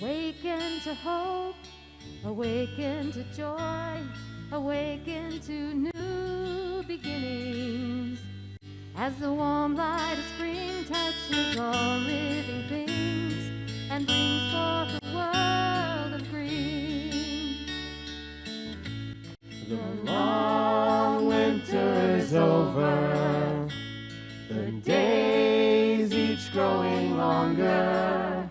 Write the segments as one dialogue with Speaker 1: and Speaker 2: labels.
Speaker 1: Awaken to hope, awaken to joy, awaken to new beginnings. As the warm light of spring touches all living things and brings forth a world of green.
Speaker 2: The long winter is over, the days each growing longer.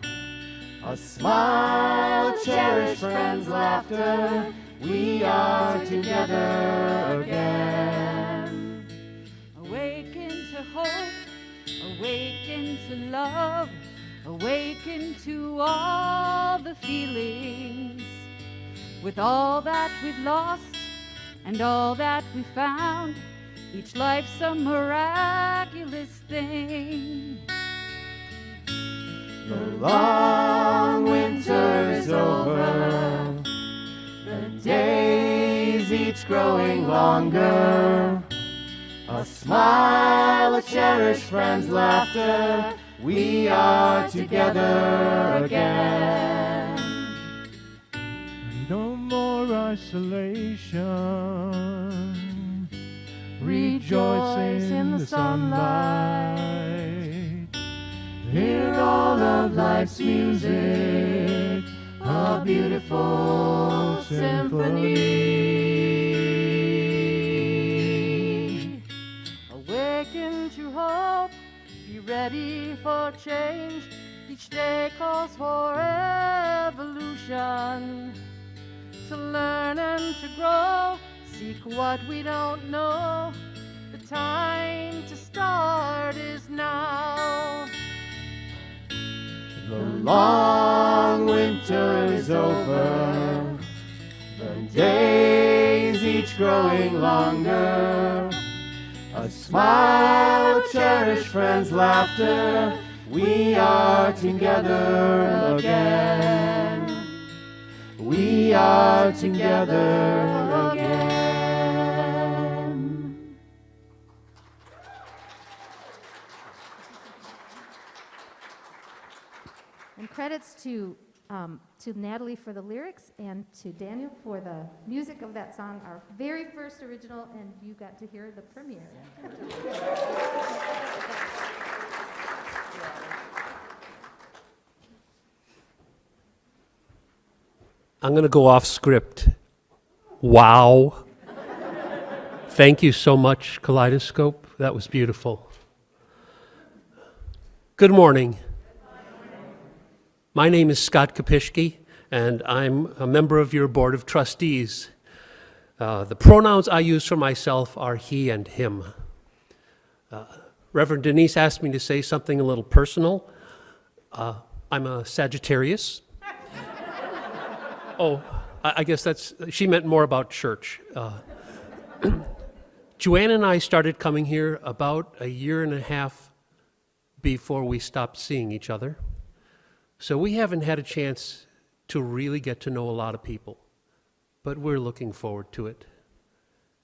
Speaker 2: A smile, cherished friends' laughter, we are together again.
Speaker 1: Awaken to hope, awaken to love, awaken to all the feelings. With all that we've lost and all that we found, each life's a miraculous thing.
Speaker 2: The long winter is over, the days each growing longer. A smile, a cherished friend's laughter, we are together again.
Speaker 3: No more isolation, rejoice in the sunlight.
Speaker 2: Hear all of life's music, a beautiful symphony.
Speaker 1: Awaken to hope, be ready for change. Each day calls for evolution. To learn and to grow, seek what we don't know. The time to start is now.
Speaker 2: The long winter is over, the days each growing longer. A smile, a cherished friend's laughter, we are together again. We are together again.
Speaker 1: And credits to Natalie for the lyrics and to Daniel for the music of that song, our very first original, and you got to hear the premiere.
Speaker 4: I'm going to go off script. Wow. Thank you so much, Kaleidoscope. That was beautiful. Good morning. My name is Scott Kopishke, and I'm a member of your board of trustees. The pronouns I use for myself are he and him. Reverend Denise asked me to say something a little personal. I'm a Sagittarius. Oh, I guess she meant more about church. Joanne and I started coming here about a year and a half before we stopped seeing each other. So we haven't had a chance to really get to know a lot of people, but we're looking forward to it.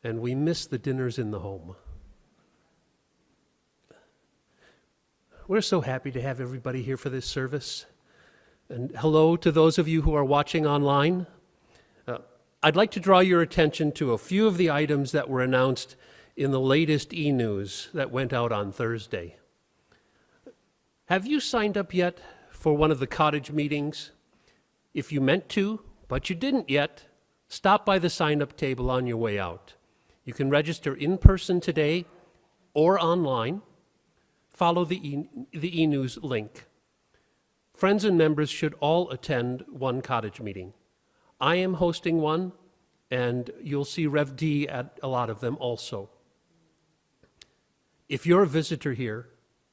Speaker 4: And we miss the dinners in the home. We're so happy to have everybody here for this service. And hello to those of you who are watching online. I'd like to draw your attention to a few of the items that were announced in the latest e-news that went out on Thursday. Have you signed up yet for one of the cottage meetings? If you meant to, but you didn't yet, stop by the sign-up table on your way out. You can register in person today or online. Follow the e-news link. Friends and members should all attend one cottage meeting. I am hosting one, and you'll see Rev D at a lot of them also. If you're a visitor here,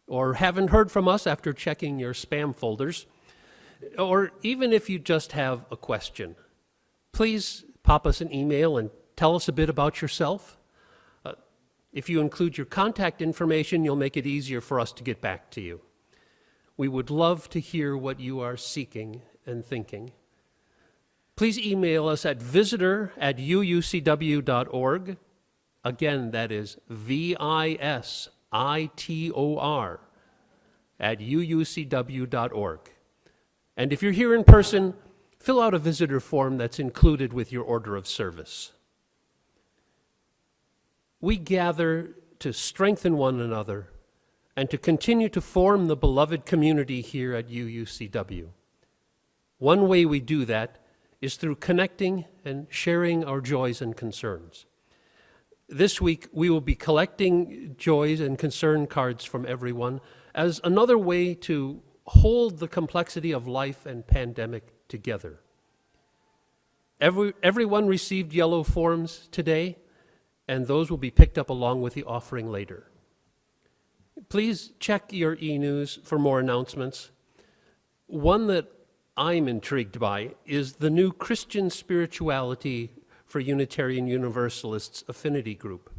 Speaker 4: or haven't heard from us after checking your spam folders, or even if you just have a question, please pop us an email and tell us a bit about yourself. If you include your contact information, you'll make it easier for us to get back to you. We would love to hear what you are seeking and thinking. Please email us at visitor@uucw.org. Again, that is VISITOR @uucw.org. And if you're here in person, fill out a visitor form that's included with your order of service. We gather to strengthen one another and to continue to form the beloved community here at UUCW. One way we do that is through connecting and sharing our joys and concerns. This week, we will be collecting joys and concern cards from everyone as another way to hold the complexity of life and pandemic together. Everyone received yellow forms today, and those will be picked up along with the offering later. Please check your e-news for more announcements. One that I'm intrigued by is the new Christian Spirituality for Unitarian Universalists affinity group.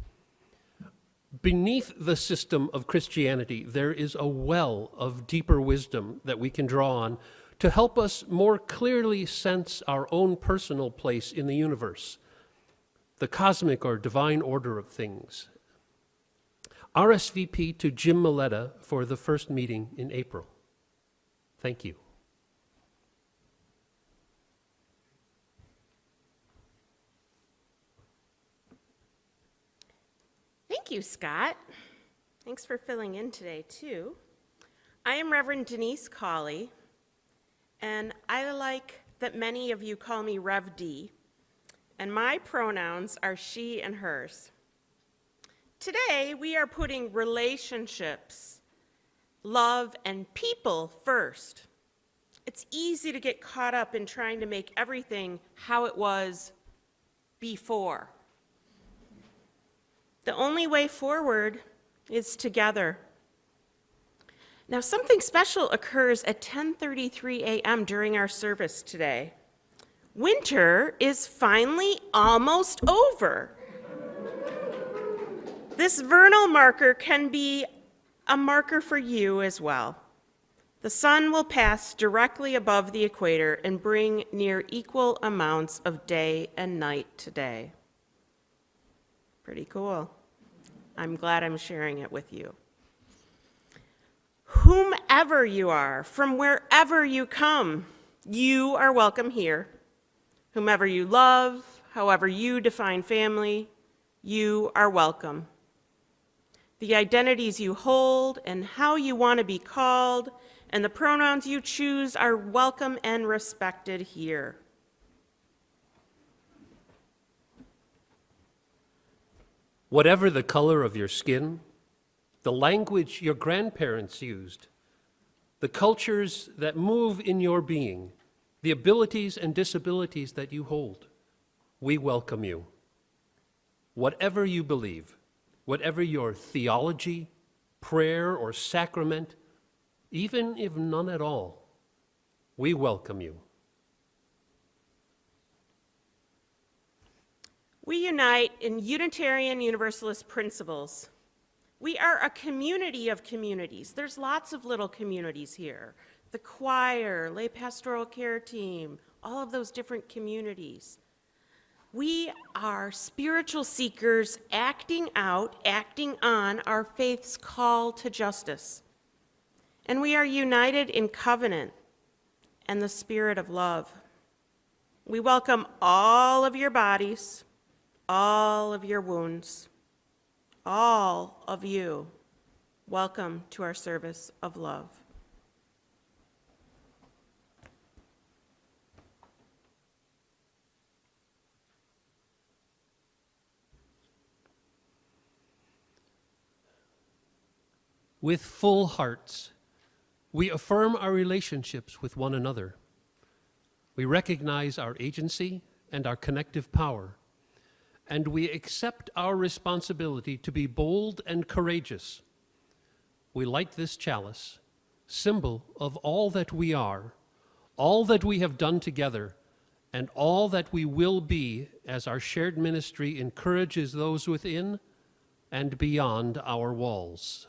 Speaker 4: Beneath the system of Christianity, there is a well of deeper wisdom that we can draw on to help us more clearly sense our own personal place in the universe, the cosmic or divine order of things. RSVP to Jim Milletta for the first meeting in April. Thank you.
Speaker 5: Thank you, Scott. Thanks for filling in today, too. I am Reverend Denise Cawley, and I like that many of you call me Rev D, and my pronouns are she and hers. Today, we are putting relationships, love, and people first. It's easy to get caught up in trying to make everything how it was before. The only way forward is together. Now, something special occurs at 10:33 a.m. during our service today. Winter is finally almost over. This vernal marker can be a marker for you as well. The sun will pass directly above the equator and bring near equal amounts of day and night today. Pretty cool. I'm glad I'm sharing it with you. Whomever you are, from wherever you come, you are welcome here. Whomever you love, however you define family, you are welcome. The identities you hold and how you want to be called and the pronouns you choose are welcome and respected here.
Speaker 4: Whatever the color of your skin, the language your grandparents used, the cultures that move in your being, the abilities and disabilities that you hold, we welcome you. Whatever you believe, whatever your theology, prayer, or sacrament, even if none at all, we welcome you.
Speaker 5: We unite in Unitarian Universalist principles. We are a community of communities. There's lots of little communities here. The choir, lay pastoral care team, all of those different communities. We are spiritual seekers acting on our faith's call to justice. And we are united in covenant and the spirit of love. We welcome all of your bodies, all of your wounds, all of you. Welcome to our service of love.
Speaker 4: With full hearts, we affirm our relationships with one another. We recognize our agency and our connective power, and we accept our responsibility to be bold and courageous. We light this chalice, symbol of all that we are, all that we have done together, and all that we will be as our shared ministry encourages those within and beyond our walls.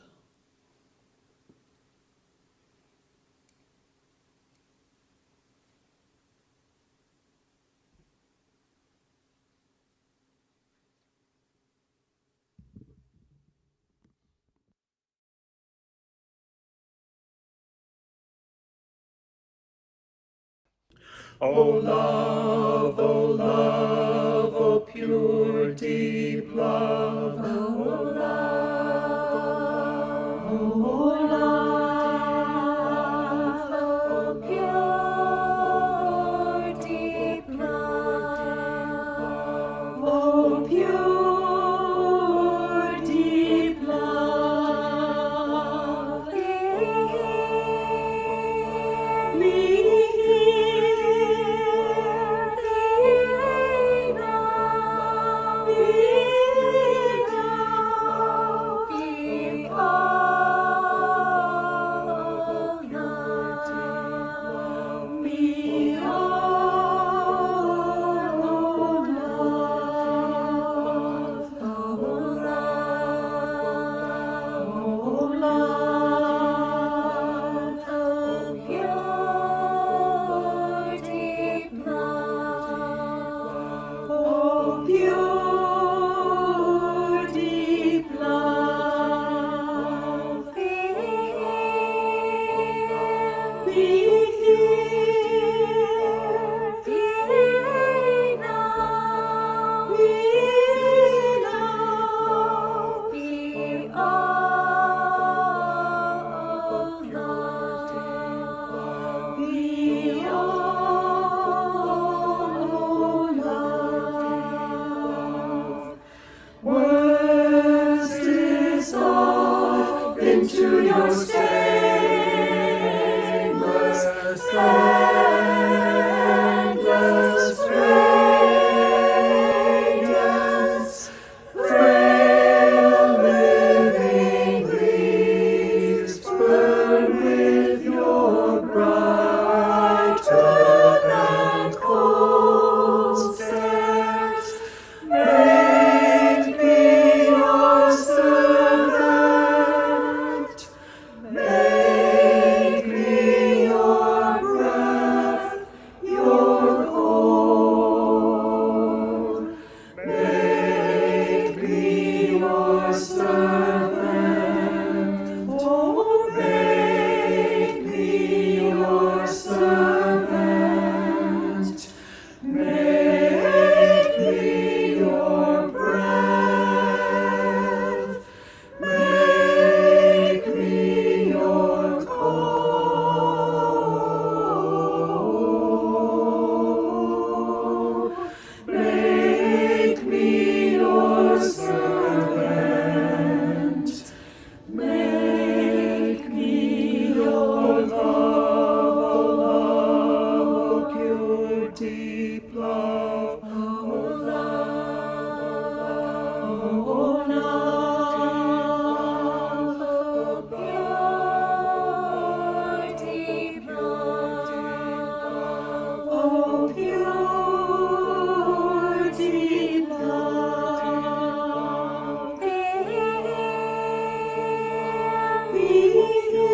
Speaker 2: O love, O pure, deep love, O love, O love, O pure, deep love, O pure, deep love, hear me. Into your stainless, endless radiance, frail living leaves burn with your brighter than cold stares. Make me your servant. Make me your breath, your core. Make me your servant. Oh, make me your servant. Make me your breath. Make me your core. Make me your servant. Make me your love, pure, deep love, oh love, oh love, pure, deep love, oh pure, deep love, hear me, hear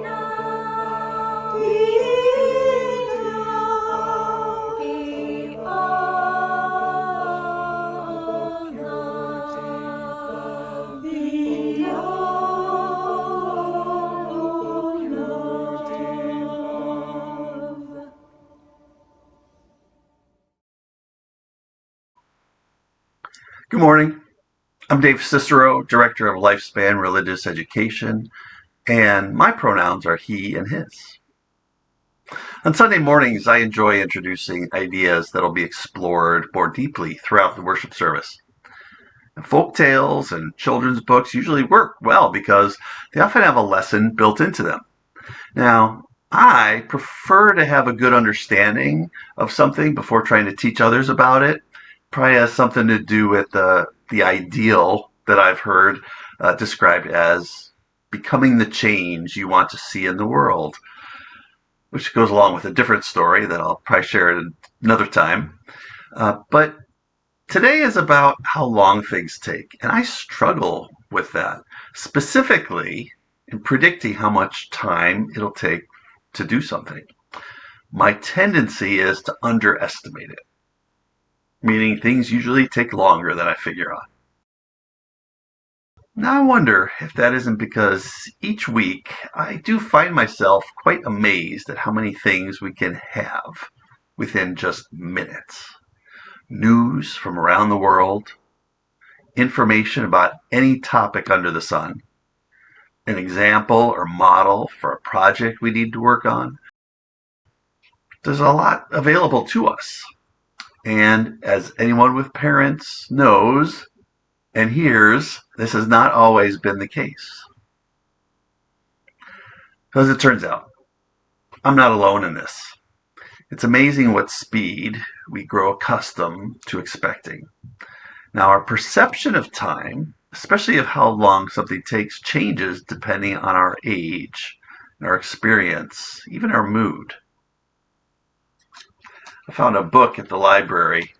Speaker 2: now, be all love, be all love.
Speaker 6: Good morning. I'm Dave Cicero, Director of Lifespan Religious Education, and my pronouns are he and his. On Sunday mornings, I enjoy introducing ideas that will be explored more deeply throughout the worship service. And folk tales and children's books usually work well because they often have a lesson built into them. Now, I prefer to have a good understanding of something before trying to teach others about it. Probably has something to do with the ideal that I've heard described as becoming the change you want to see in the world, which goes along with a different story that I'll probably share at another time. But today is about how long things take, and I struggle with that, specifically in predicting how much time it'll take to do something. My tendency is to underestimate it, meaning things usually take longer than I figure out. Now I wonder if that isn't because each week I do find myself quite amazed at how many things we can have within just minutes. News from around the world, information about any topic under the sun, an example or model for a project we need to work on. There's a lot available to us. And as anyone with parents knows and hears, this has not always been the case. As it turns out, I'm not alone in this. It's amazing what speed we grow accustomed to expecting. Now, our perception of time, especially of how long something takes, changes depending on our age, our experience, even our mood. I found a book at the library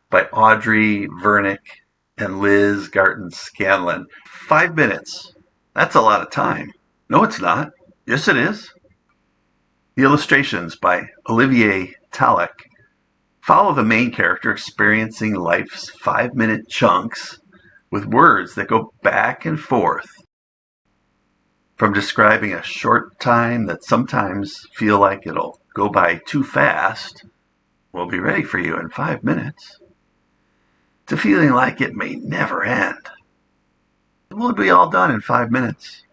Speaker 6: by Audrey Vernick and Liz Garten Scanlon. 5 minutes. That's a lot of time. No, it's not. Yes, it is. The illustrations by Olivier Talek follow the main character experiencing life's 5-minute chunks with words that go back and forth, from describing a short time that sometimes feel like it'll go by too fast, we'll be ready for you in 5 minutes, to feeling like it may never end. We'll be all done in 5 minutes.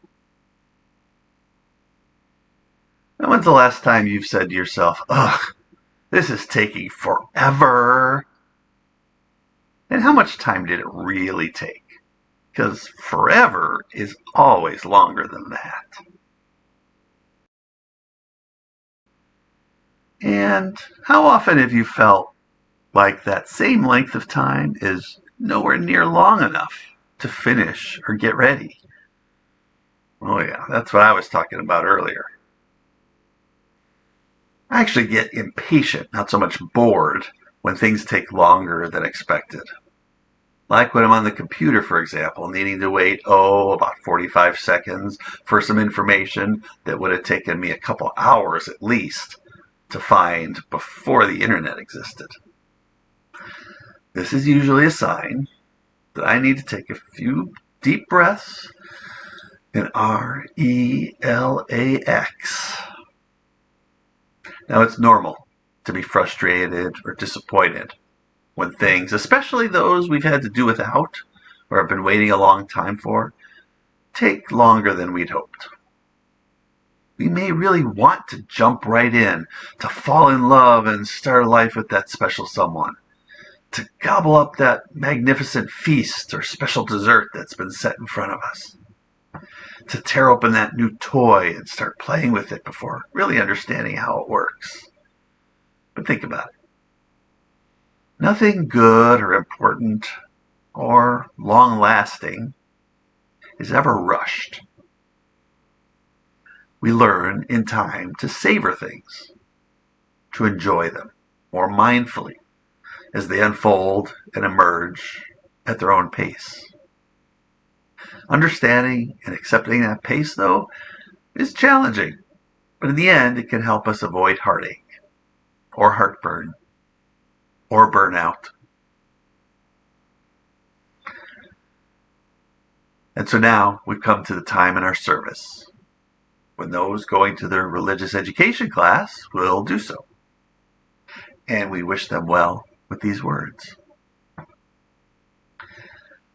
Speaker 6: Now, when's the last time you've said to yourself, ugh, this is taking forever? And how much time did it really take? Because forever is always longer than that. And how often have you felt like that same length of time is nowhere near long enough to finish or get ready? Oh yeah, that's what I was talking about earlier. I actually get impatient, not so much bored, when things take longer than expected. Like when I'm on the computer, for example, needing to wait, about 45 seconds for some information that would have taken me a couple hours at least to find before the internet existed. This is usually a sign that I need to take a few deep breaths and relax. Now, it's normal to be frustrated or disappointed when things, especially those we've had to do without or have been waiting a long time for, take longer than we'd hoped. We may really want to jump right in, to fall in love and start a life with that special someone, to gobble up that magnificent feast or special dessert that's been set in front of us, to tear open that new toy and start playing with it before really understanding how it works. But think about it. Nothing good or important or long-lasting is ever rushed. We learn in time to savor things, to enjoy them more mindfully as they unfold and emerge at their own pace. Understanding and accepting that pace, though, is challenging, but in the end, it can help us avoid heartache or heartburn or burnout. And so now we've come to the time in our service when those going to their religious education class will do so. And we wish them well with these words.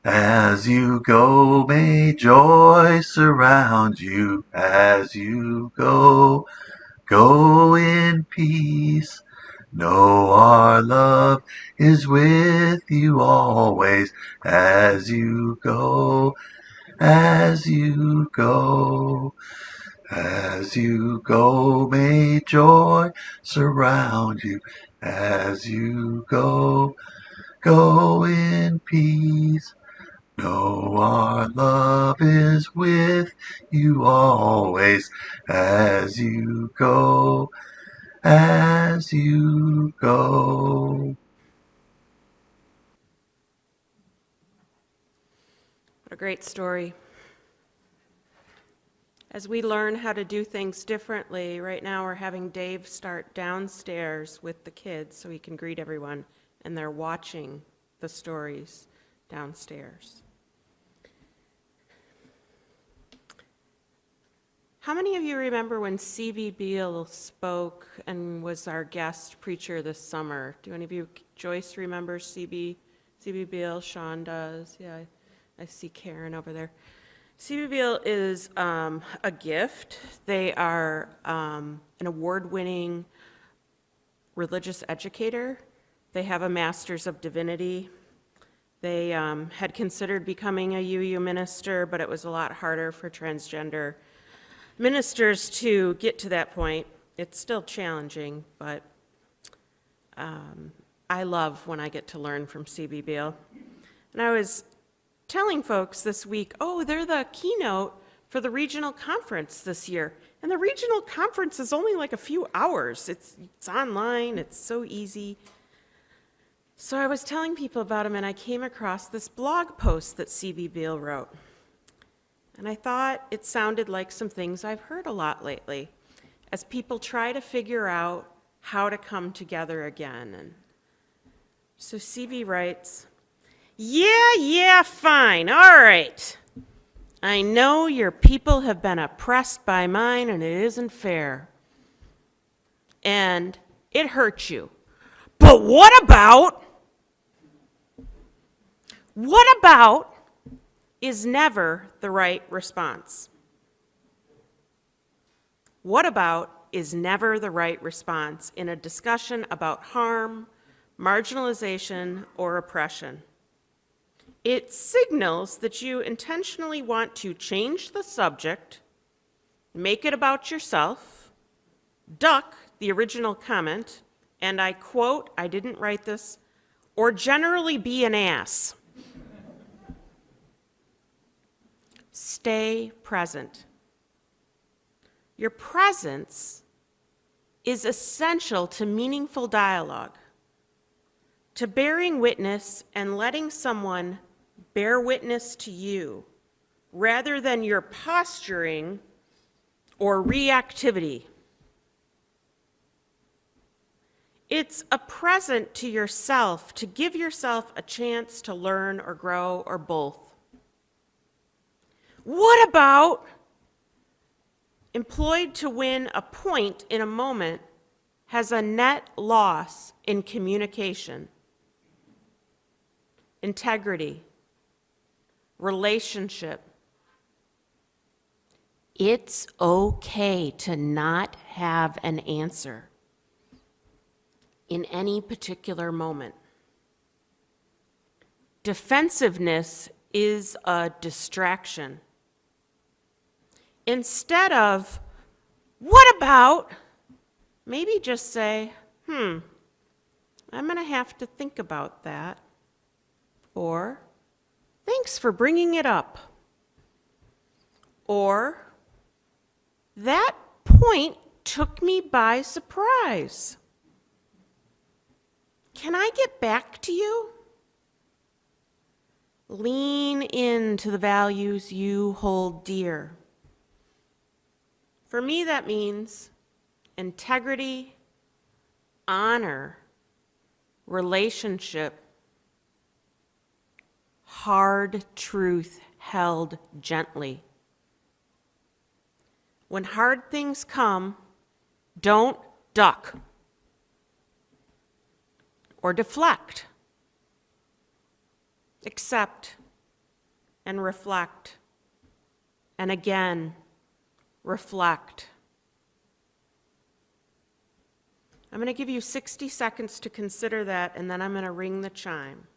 Speaker 6: As you go, may joy surround you. As you go, go in peace. Know our love is with you always. As you go, as you go. As you go, may joy surround you. As you go, go in peace. Know our love is with you always. As you go, as you go.
Speaker 5: What a great story. As we learn how to do things differently, right now we're having Dave start downstairs with the kids so he can greet everyone, and they're watching the stories downstairs. How many of you remember when C.B. Beale spoke and was our guest preacher this summer? Do any of you, Joyce remembers C.B. Beale? Sean does. Yeah, I see Karen over there. C.B. Beale is a gift. They are an award-winning religious educator. They have a Master's of Divinity. They had considered becoming a UU minister, but it was a lot harder for transgender ministers to get to that point. It's still challenging, but I love when I get to learn from C.B. Beale. And I was telling folks this week, oh, they're the keynote for the regional conference this year. And the regional conference is only like a few hours. It's online, it's so easy. So I was telling people about him, and I came across this blog post that C.B. Beale wrote. And I thought it sounded like some things I've heard a lot lately as people try to figure out how to come together again. And so C.B. writes, yeah, fine, all right. I know your people have been oppressed by mine, and it isn't fair. And it hurts you. But what about is never the right response. What about is never the right response in a discussion about harm, marginalization, or oppression. It signals that you intentionally want to change the subject, make it about yourself, duck the original comment, and I quote, I didn't write this, or generally be an ass. Stay present. Your presence is essential to meaningful dialogue, to bearing witness and letting someone bear witness to you, rather than your posturing or reactivity. It's a present to yourself to give yourself a chance to learn or grow or both. What about employed to win a point in a moment has a net loss in communication, integrity, relationship? It's okay to not have an answer in any particular moment. Defensiveness is a distraction. Instead of, what about, maybe just say, I'm going to have to think about that. Or, thanks for bringing it up. Or, that point took me by surprise. Can I get back to you? Lean into the values you hold dear. For me, that means integrity, honor, relationship, hard truth held gently. When hard things come, don't duck or deflect. Accept and reflect, and again, reflect. I'm going to give you 60 seconds to consider that, and then I'm going to ring the chime.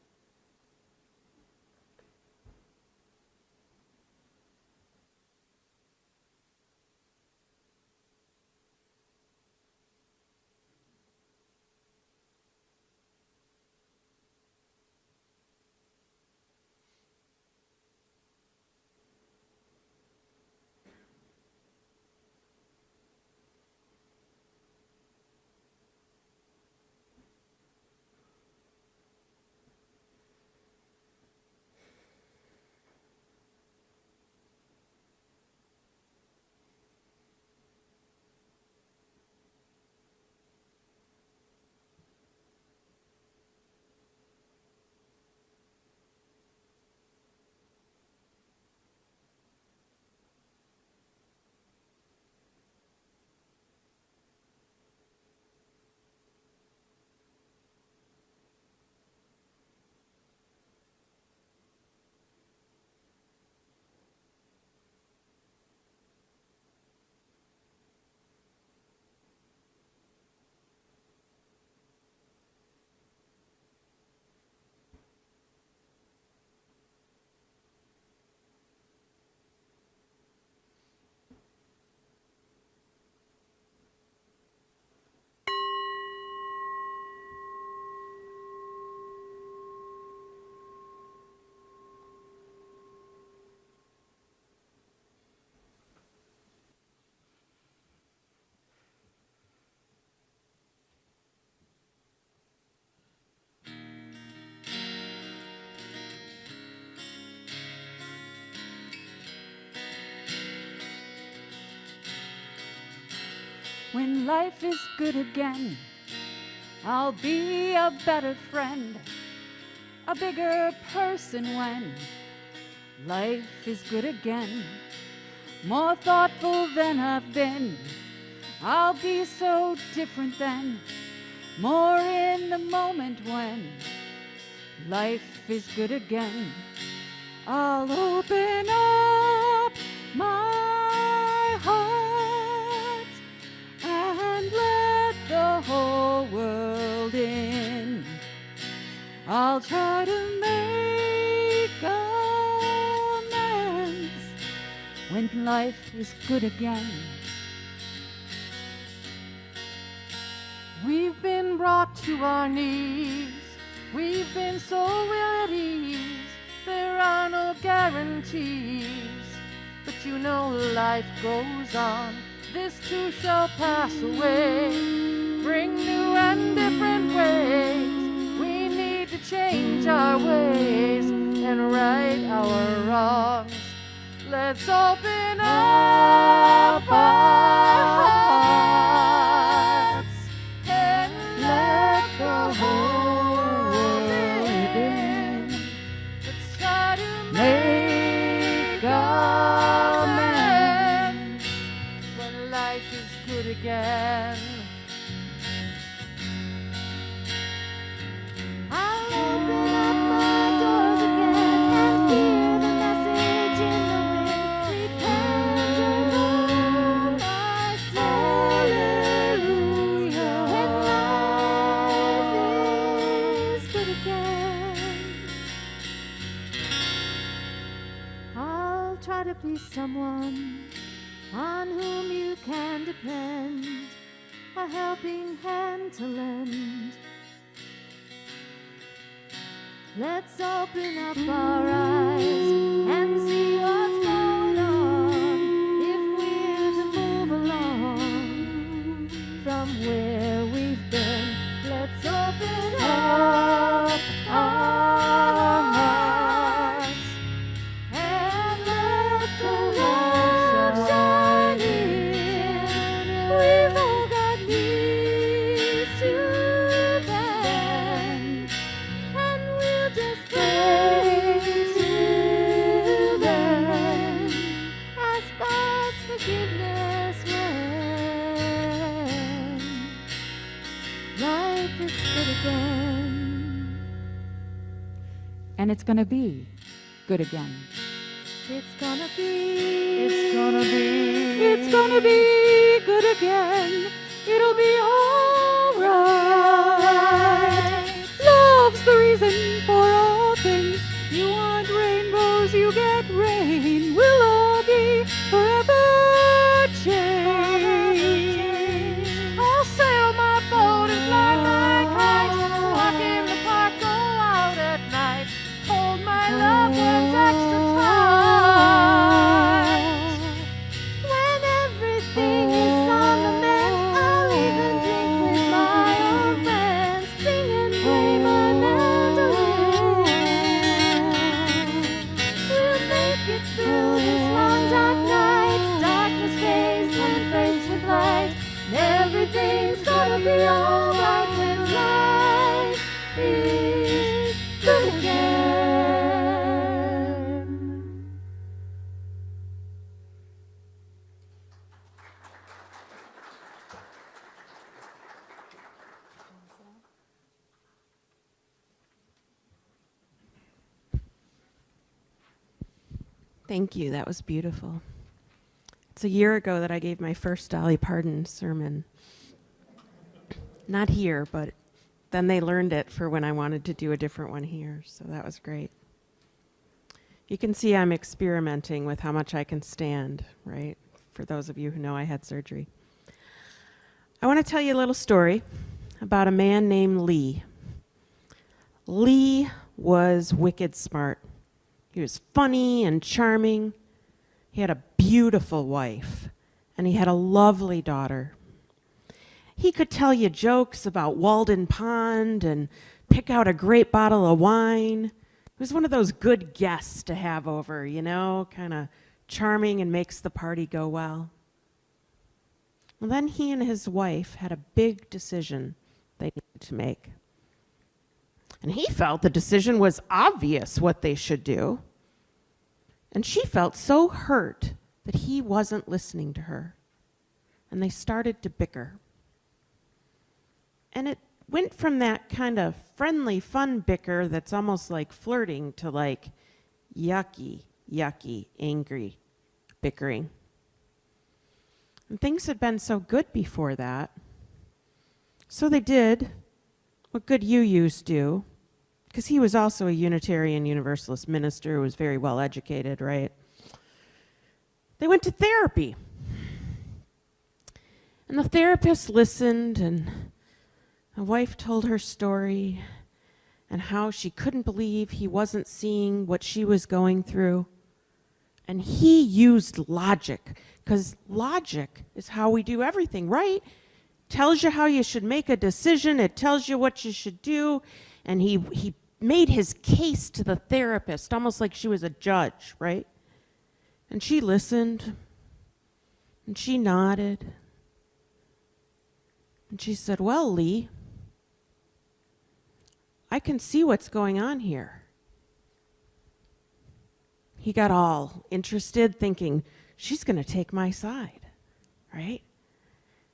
Speaker 7: When life is good again, I'll be a better friend, a bigger person when life is good again. More thoughtful than I've been, I'll be so different then. More in the moment when life is good again. I'll open up my heart and let the whole world in. I'll try to make amends when life is good again.
Speaker 1: We've been brought to our knees, we've been so at ease, there are no guarantees. But you know life goes on, this too shall pass away. Bring new and different ways, we need to change our ways and right our wrongs. Let's open up our hearts and let the whole world in. Let's try to make amends when life is good again. I'll open up my doors again and hear the message in the wind. Repent of all my sin. Hallelujah. When life is good again, I'll try to be someone on whom you can depend, a helping hand to lend. Let's open up our eyes and see what's going on. If we're to move along from where we've been, let's open up our hearts and let the light shine in. We've all got knees to bend, and we'll just pray to them. Ask God's forgiveness when life is good again.
Speaker 7: And it's gonna be good again.
Speaker 1: It's gonna be
Speaker 7: good again. It'll be alright. Love's the reason for all things. You want rainbows, you get rain. We'll all be forever changed.
Speaker 1: I'll sail my boat and fly my kite, walk in the park, go out at night, hold my loved ones extra tight. When everything is on the mend, I'll even drink with my old friends, sing and play my mandolin. We'll make it through this long dark night, darkness fades when faced with light. Everything's gonna be alright when life is good again.
Speaker 5: Thank you. That was beautiful. It's a year ago that I gave my first Dolly Parton sermon. Not here, but then they learned it for when I wanted to do a different one here, so that was great. You can see I'm experimenting with how much I can stand, right? For those of you who know I had surgery. I want to tell you a little story about a man named Lee. Lee was wicked smart. He was funny and charming. He had a beautiful wife, and he had a lovely daughter. He could tell you jokes about Walden Pond and pick out a great bottle of wine. He was one of those good guests to have over, you know, kind of charming and makes the party go well. Well, then he and his wife had a big decision they needed to make. And he felt the decision was obvious what they should do. And she felt so hurt that he wasn't listening to her. And they started to bicker. And it went from that kind of friendly, fun bicker that's almost like flirting to like yucky, angry bickering. And things had been so good before that. So they did what good UUs do, because he was also a Unitarian Universalist minister who was very well educated, right? They went to therapy. And the therapist listened, and the wife told her story and how she couldn't believe he wasn't seeing what she was going through. And he used logic, because logic is how we do everything, right? Tells you how you should make a decision. It tells you what you should do. And he made his case to the therapist, almost like she was a judge, right? And she listened, and she nodded. And she said, well, Lee, I can see what's going on here. He got all interested, thinking, she's going to take my side, right?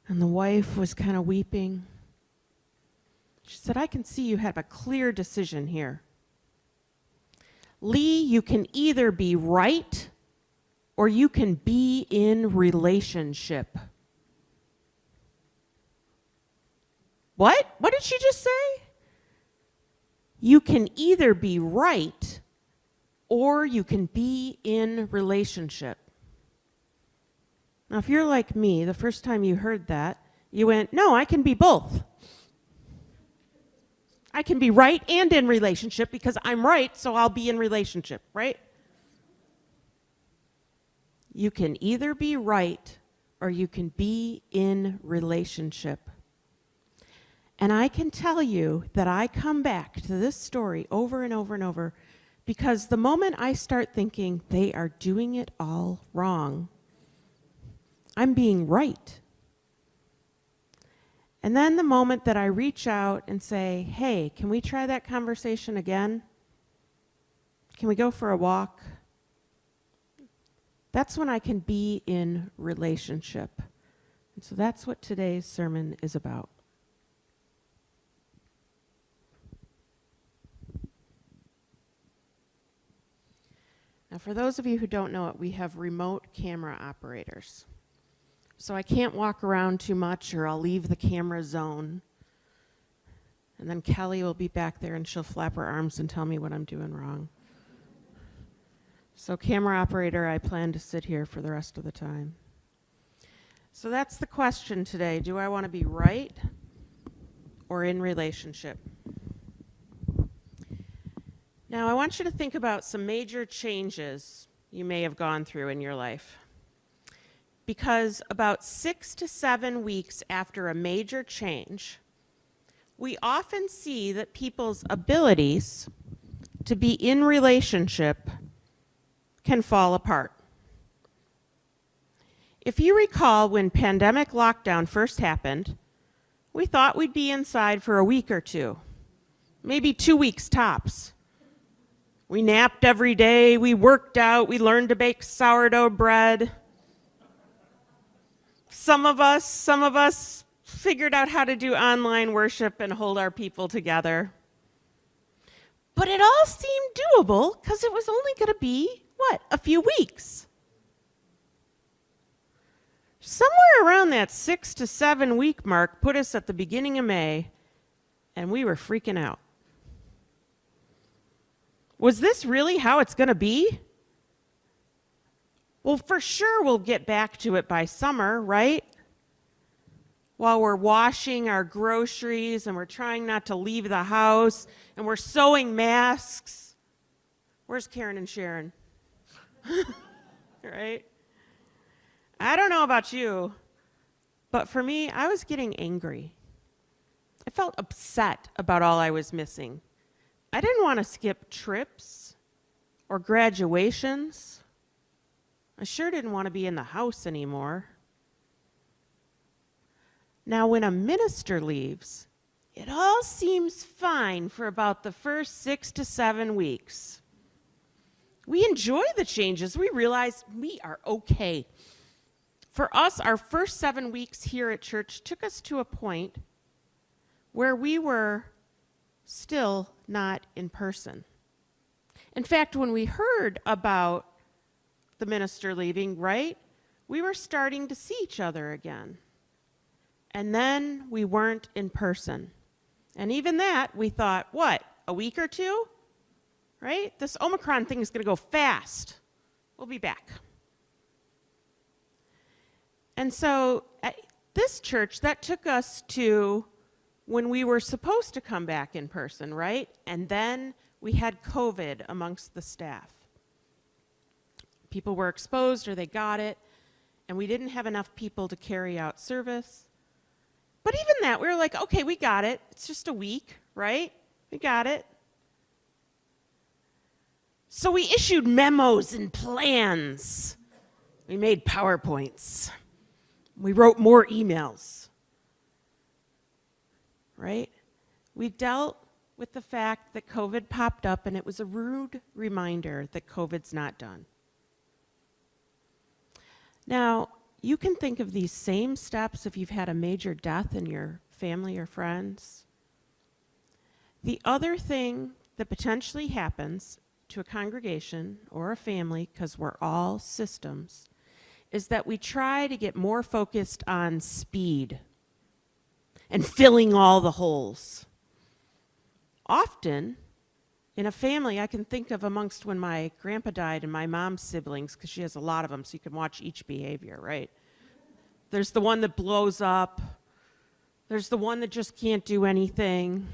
Speaker 5: And the wife was kind of weeping. She said, I can see you have a clear decision here. Lee, you can either be right or you can be in relationship. What? What did she just say? You can either be right or you can be in relationship. Now, if you're like me, the first time you heard that, you went, no, I can be both. I can be right and in relationship because I'm right, so I'll be in relationship, right? You can either be right or you can be in relationship. And I can tell you that I come back to this story over and over and over because the moment I start thinking they are doing it all wrong, I'm being right. And then the moment that I reach out and say, hey, can we try that conversation again? Can we go for a walk? That's when I can be in relationship. And so that's what today's sermon is about. Now, for those of you who don't know it, we have remote camera operators. So I can't walk around too much or I'll leave the camera zone. And then Kelly will be back there and she'll flap her arms and tell me what I'm doing wrong. So camera operator, I plan to sit here for the rest of the time. So that's the question today. Do I want to be right or in relationship? Now, I want you to think about some major changes you may have gone through in your life. Because about 6 to 7 weeks after a major change, we often see that people's abilities to be in relationship can fall apart. If you recall when pandemic lockdown first happened, we thought we'd be inside for a week or two, maybe 2 weeks tops. We napped every day, we worked out, we learned to bake sourdough bread. Some of us figured out how to do online worship and hold our people together. But it all seemed doable because it was only going to be, a few weeks. Somewhere around that 6 to 7 week mark put us at the beginning of May, and we were freaking out. Was this really how it's going to be? Well, for sure we'll get back to it by summer, right? While we're washing our groceries and we're trying not to leave the house and we're sewing masks. Where's Karen and Sharon? Right? I don't know about you, but for me, I was getting angry. I felt upset about all I was missing. I didn't want to skip trips or graduations. I sure didn't want to be in the house anymore. Now, when a minister leaves, it all seems fine for about the first 6 to 7 weeks. We enjoy the changes. We realize we are okay. For us, our first 7 weeks here at church took us to a point where we were still not in person. In fact, when we heard about the minister leaving, right, we were starting to see each other again. And then we weren't in person. And even that, we thought, what, a week or two? Right? This Omicron thing is going to go fast. We'll be back. And so at this church, that took us to when we were supposed to come back in person, right? And then we had COVID amongst the staff. People were exposed or they got it, and we didn't have enough people to carry out service. But even that, we were like, okay, we got it. It's just a week, right? We got it. So we issued memos and plans. We made PowerPoints. We wrote more emails, right? We dealt with the fact that COVID popped up, and it was a rude reminder that COVID's not done. Now, you can think of these same steps if you've had a major death in your family or friends. The other thing that potentially happens to a congregation or a family, because we're all systems, is that we try to get more focused on speed and filling all the holes. Often, in a family, I can think of amongst when my grandpa died and my mom's siblings, because she has a lot of them, so you can watch each behavior, right? There's the one that blows up. There's the one that just can't do anything.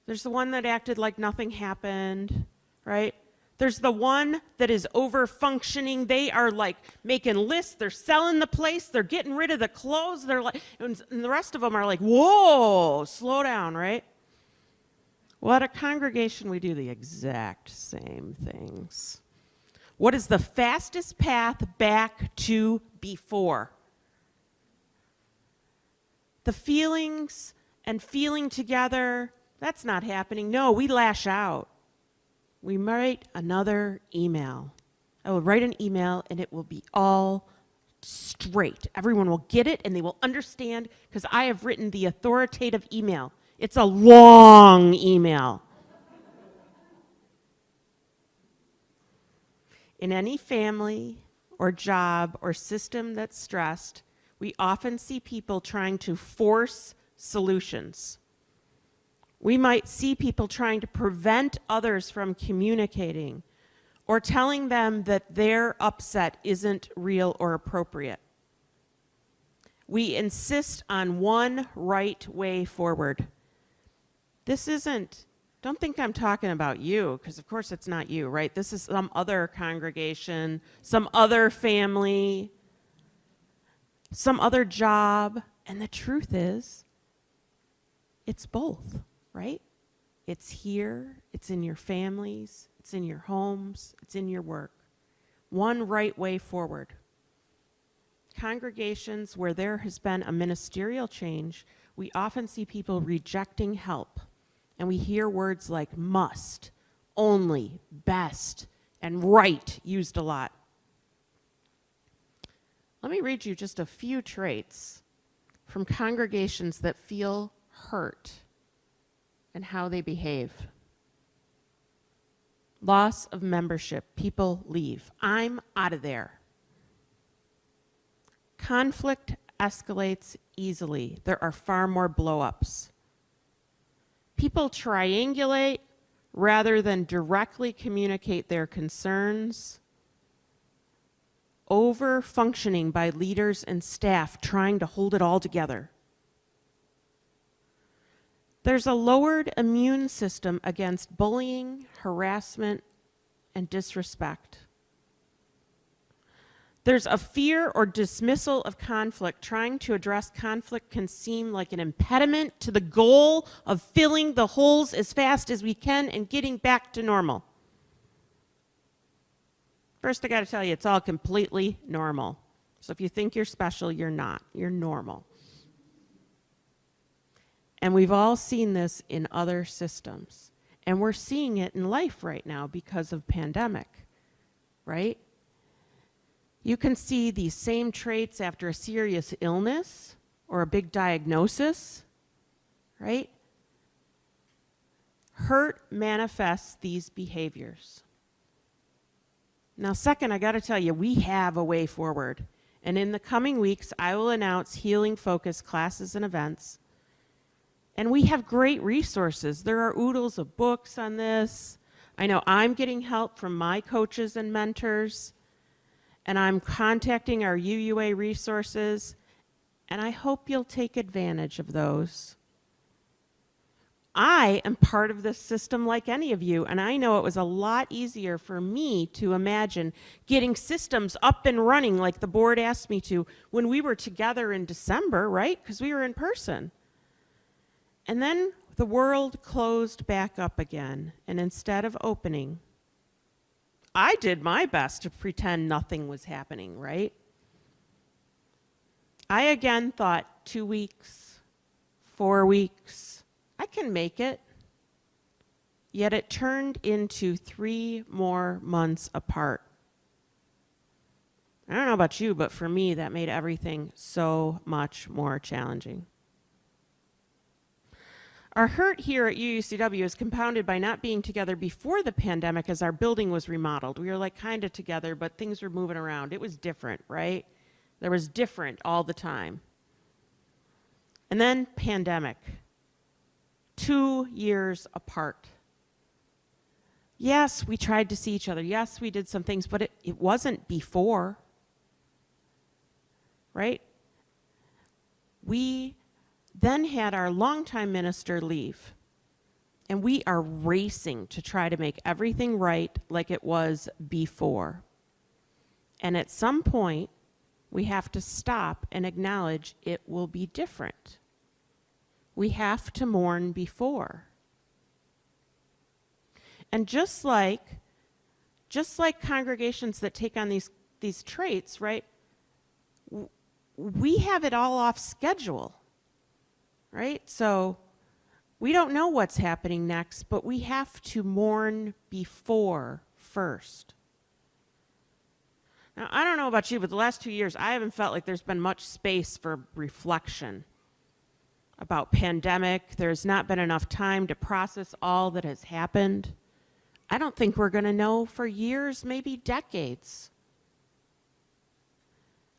Speaker 5: There's the one that acted like nothing happened, right? There's the one that is over-functioning. They are like making lists. They're selling the place. They're getting rid of the clothes. They're like, and the rest of them are like, whoa, slow down, right? Well, at a congregation, we do the exact same things. What is the fastest path back to before? The feelings and feeling together, that's not happening. No, we lash out. We write another email. I will write an email, and it will be all straight. Everyone will get it, and they will understand, because I have written the authoritative email. It's a long email. In any family or job or system that's stressed, we often see people trying to force solutions. We might see people trying to prevent others from communicating or telling them that their upset isn't real or appropriate. We insist on one right way forward. This isn't, don't think I'm talking about you, because of course it's not you, right? This is some other congregation, some other family, some other job. And the truth is, it's both, right? It's here, it's in your families, it's in your homes, it's in your work. One right way forward. Congregations where there has been a ministerial change, we often see people rejecting help. And we hear words like must, only, best, and right used a lot. Let me read you just a few traits from congregations that feel hurt and how they behave. Loss of membership. People leave. I'm out of there. Conflict escalates easily. There are far more blow-ups. People triangulate rather than directly communicate their concerns. Over-functioning by leaders and staff trying to hold it all together. There's a lowered immune system against bullying, harassment, and disrespect. There's a fear or dismissal of conflict. Trying to address conflict can seem like an impediment to the goal of filling the holes as fast as we can and getting back to normal. First, I got to tell you, it's all completely normal. So if you think you're special, you're not. You're normal. And we've all seen this in other systems. And we're seeing it in life right now because of pandemic, right? You can see these same traits after a serious illness or a big diagnosis, right? Hurt manifests these behaviors. Now, second, I got to tell you, we have a way forward. And in the coming weeks, I will announce healing-focused classes and events. And we have great resources. There are oodles of books on this. I know I'm getting help from my coaches and mentors, and I'm contacting our UUA resources, and I hope you'll take advantage of those. I am part of this system like any of you, and I know it was a lot easier for me to imagine getting systems up and running like the board asked me to when we were together in December, right? Because we were in person. And then the world closed back up again, and instead of opening, I did my best to pretend nothing was happening, right? I again thought 2 weeks, 4 weeks, I can make it. Yet it turned into 3 more months apart. I don't know about you, but for me, that made everything so much more challenging. Our hurt here at UUCW is compounded by not being together before the pandemic as our building was remodeled. We were like kind of together, but things were moving around. It was different, right? There was different all the time. And then pandemic. 2 years apart. Yes, we tried to see each other. Yes, we did some things, but it wasn't before, right? We then had our longtime minister leave, and we are racing to try to make everything right like it was before. And at some point, we have to stop and acknowledge it will be different. We have to mourn before. And just like congregations that take on these traits, right? We have it all off schedule. Right? So we don't know what's happening next, but we have to mourn before first. Now, I don't know about you, but the last 2 years, I haven't felt like there's been much space for reflection about pandemic. There's not been enough time to process all that has happened. I don't think we're going to know for years, maybe decades.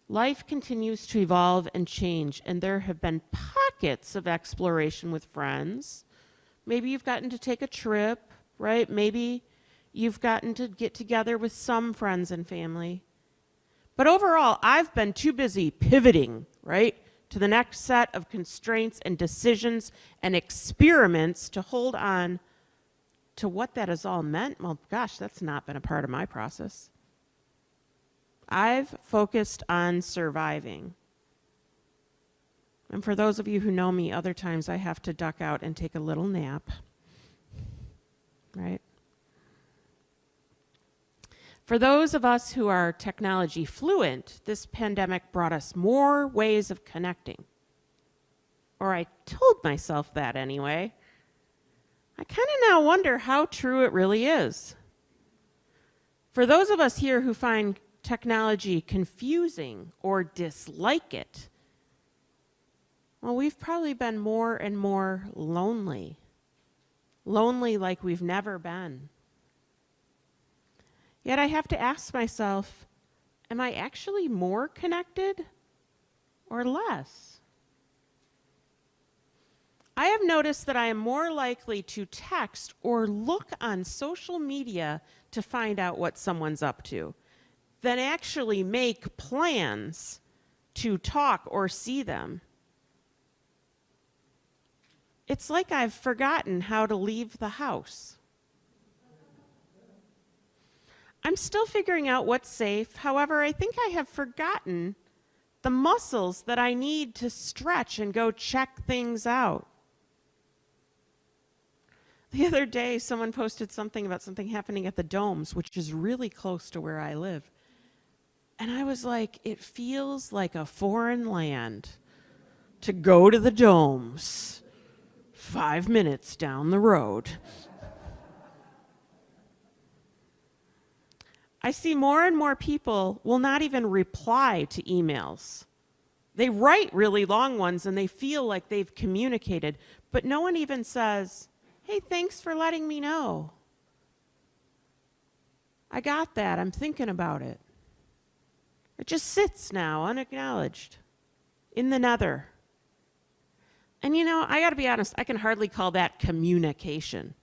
Speaker 5: Life continues to evolve and change, and there have been pockets of exploration with friends. Maybe you've gotten to take a trip, right? Maybe you've gotten to get together with some friends and family. But overall, I've been too busy pivoting, right, to the next set of constraints and decisions and experiments to hold on to what that has all meant. Well, gosh, that's not been a part of my process. I've focused on surviving. And for those of you who know me, other times I have to duck out and take a little nap, right? For those of us who are technology fluent, this pandemic brought us more ways of connecting. Or I told myself that anyway. I kind of now wonder how true it really is. For those of us here who find technology confusing or dislike it, well, we've probably been more and more lonely. Lonely like we've never been. Yet I have to ask myself, am I actually more connected or less? I have noticed that I am more likely to text or look on social media to find out what someone's up to than actually make plans to talk or see them. It's like I've forgotten how to leave the house. I'm still figuring out what's safe. However, I think I have forgotten the muscles that I need to stretch and go check things out. The other day, someone posted something about something happening at the Domes, which is really close to where I live. And I was like, it feels like a foreign land to go to the Domes. 5 minutes down the road. I see more and more people will not even reply to emails. They write really long ones and they feel like they've communicated, but no one even says, hey, thanks for letting me know. I got that. I'm thinking about it. It just sits now, unacknowledged, in the nether. And you know, I got to be honest, I can hardly call that communication.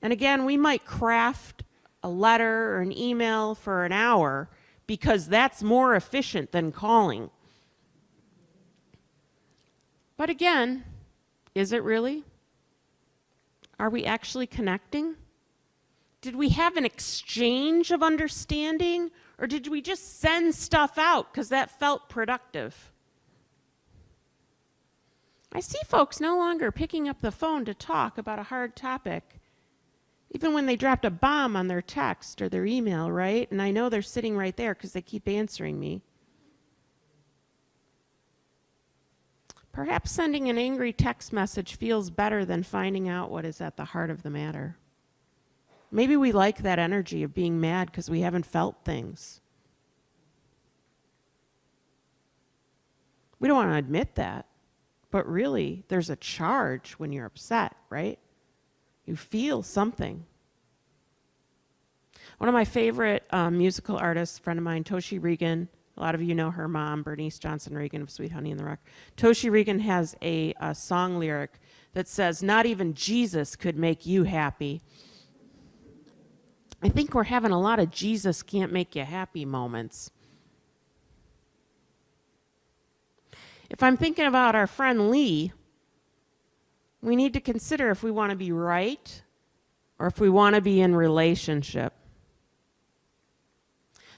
Speaker 5: And again, we might craft a letter or an email for an hour because that's more efficient than calling. But again, is it really? Are we actually connecting? Did we have an exchange of understanding, or did we just send stuff out because that felt productive? I see folks no longer picking up the phone to talk about a hard topic, even when they dropped a bomb on their text or their email, right? And I know they're sitting right there because they keep answering me. Perhaps sending an angry text message feels better than finding out what is at the heart of the matter. Maybe we like that energy of being mad because we haven't felt things. We don't want to admit that, but really, there's a charge when you're upset, right? You feel something. One of my favorite musical artists, a friend of mine, Toshi Regan, a lot of you know her mom, Bernice Johnson Regan of Sweet Honey in the Rock. Toshi Regan has a song lyric that says, not even Jesus could make you happy. I think we're having a lot of Jesus can't make you happy moments. If I'm thinking about our friend Lee, we need to consider if we want to be right or if we want to be in relationship.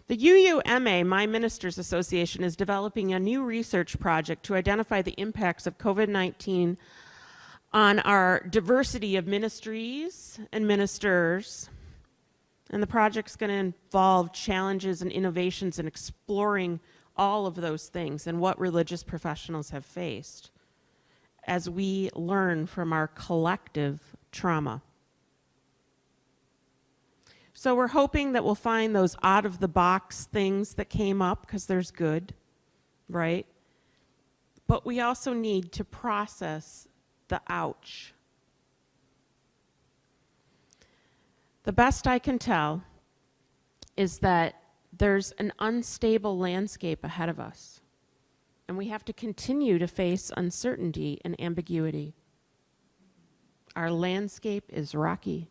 Speaker 5: The UUMA, My Ministers Association, is developing a new research project to identify the impacts of COVID-19 on our diversity of ministries and ministers. And the project's going to involve challenges and innovations in exploring all of those things and what religious professionals have faced as we learn from our collective trauma. So we're hoping that we'll find those out-of-the-box things that came up, because there's good, right? But we also need to process the ouch. The best I can tell is that there's an unstable landscape ahead of us, and we have to continue to face uncertainty and ambiguity. Our landscape is rocky,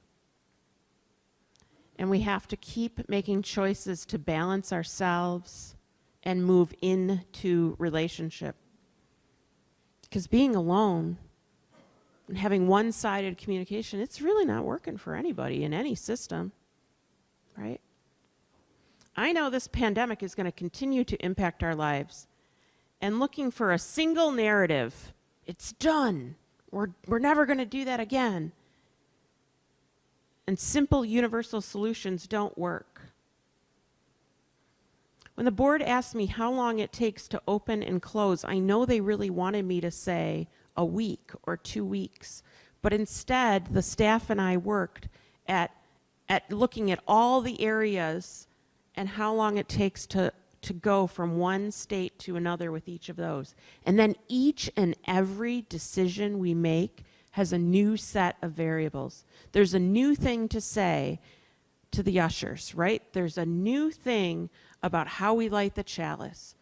Speaker 5: and we have to keep making choices to balance ourselves and move into relationship. Because being alone and having one-sided communication, it's really not working for anybody in any system, right? I know this pandemic is going to continue to impact our lives, and looking for a single narrative, it's done, we're never going to do that again, and simple universal solutions don't work. When the board asked me how long it takes to open and close, I know they really wanted me to say a week or 2 weeks, but instead the staff and I worked at looking at all the areas and how long it takes to go from one state to another with each of those. And then each and every decision we make has a new set of variables. There's a new thing to say to the ushers, right? There's a new thing about how we light the chalice.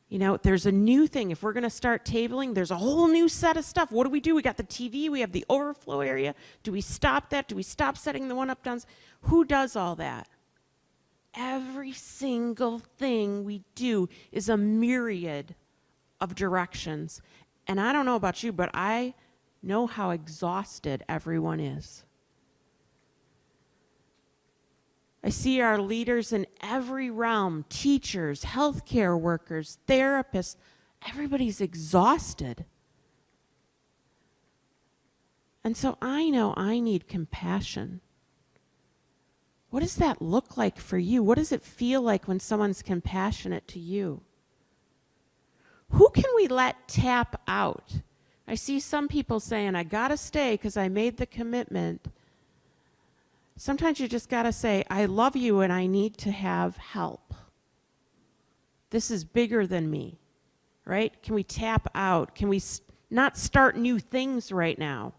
Speaker 5: You know, there's a new thing. If we're going to start tabling, there's a whole new set of stuff. What do? We got the TV. We have the overflow area. Do we stop that? Do we stop setting the one up downs? Who does all that? Every single thing we do is a myriad of directions. And I don't know about you, but I know how exhausted everyone is. I see our leaders in every realm, teachers, healthcare workers, therapists, everybody's exhausted. And so I know I need compassion. What does that look like for you? What does it feel like when someone's compassionate to you? Who can we let tap out I see some people saying, I gotta stay because I made the commitment. Sometimes you just gotta say, I love you and I need to have help. This is bigger than me, right? Can we tap out? Can we not start new things right now?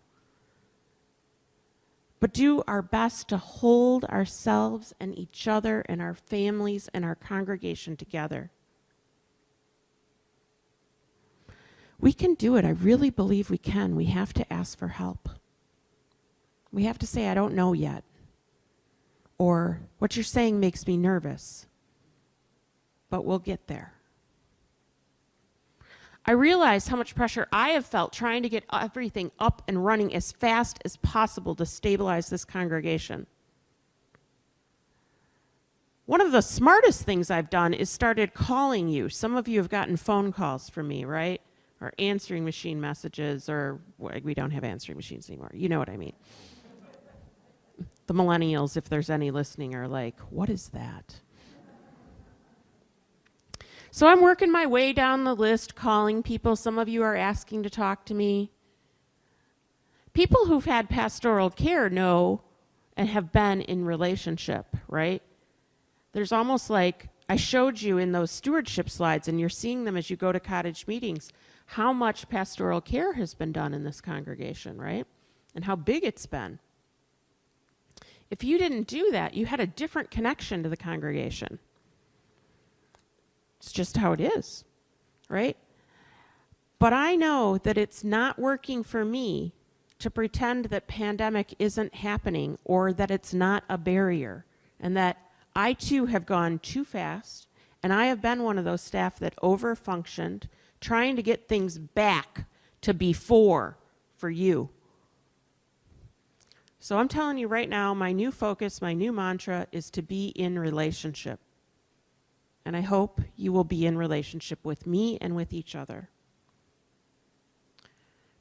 Speaker 5: But do our best to hold ourselves and each other and our families and our congregation together. We can do it. I really believe we can. We have to ask for help. We have to say, I don't know yet. Or, what you're saying makes me nervous. But we'll get there. I realize how much pressure I have felt trying to get everything up and running as fast as possible to stabilize this congregation. One of the smartest things I've done is started calling you. Some of you have gotten phone calls from me, right? Or answering machine messages, or we don't have answering machines anymore. You know what I mean. The millennials, if there's any listening, are like, what is that? So I'm working my way down the list, calling people. Some of you are asking to talk to me. People who've had pastoral care know and have been in relationship, right? There's almost like I showed you in those stewardship slides, and you're seeing them as you go to cottage meetings, how much pastoral care has been done in this congregation, right? And how big it's been. If you didn't do that, you had a different connection to the congregation. It's just how it is, right? But I know that it's not working for me to pretend that pandemic isn't happening or that it's not a barrier, and that I too have gone too fast, and I have been one of those staff that overfunctioned, trying to get things back to before for you. So I'm telling you right now, my new focus, my new mantra is to be in relationship. And I hope you will be in relationship with me and with each other.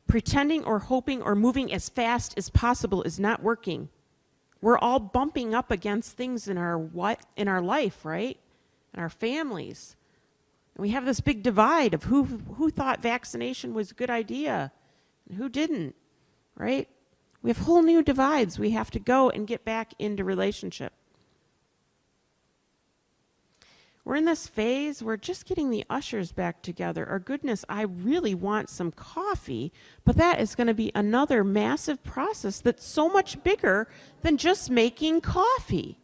Speaker 5: Pretending or hoping or moving as fast as possible is not working. We're all bumping up against things in our life, right? In our families. And we have this big divide of who thought vaccination was a good idea and who didn't, right? We have whole new divides. We have to go and get back into relationship. We're in this phase, we're just getting the ushers back together. Or goodness, I really want some coffee, but that is going to be another massive process that's so much bigger than just making coffee.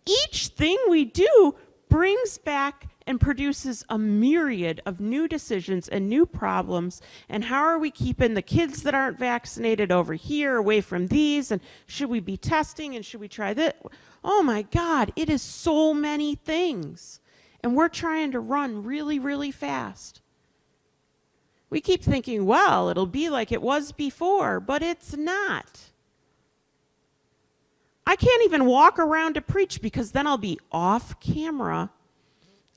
Speaker 5: Each thing we do brings back and produces a myriad of new decisions and new problems. And how are we keeping the kids that aren't vaccinated over here away from these? And should we be testing? And should we try this? Oh my God, it is so many things. And we're trying to run really, really fast. We keep thinking, well, it'll be like it was before, but it's not. I can't even walk around to preach because then I'll be off camera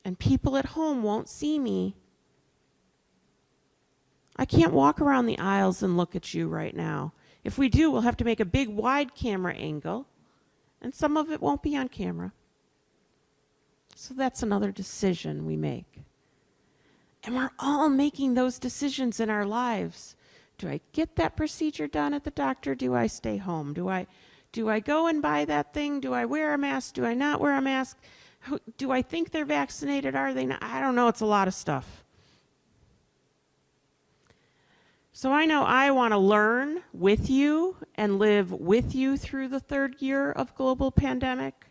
Speaker 5: and people at home won't see me. I can't walk around the aisles and look at you right now. If we do, we'll have to make a big wide camera angle, and some of it won't be on camera. So that's another decision we make. And we're all making those decisions in our lives. Do I get that procedure done at the doctor? Do I stay home? Do I go and buy that thing? Do I wear a mask? Do I not wear a mask? Do I think they're vaccinated? Are they not? I don't know. It's a lot of stuff. So I know I want to learn with you and live with you through the third year of global pandemic.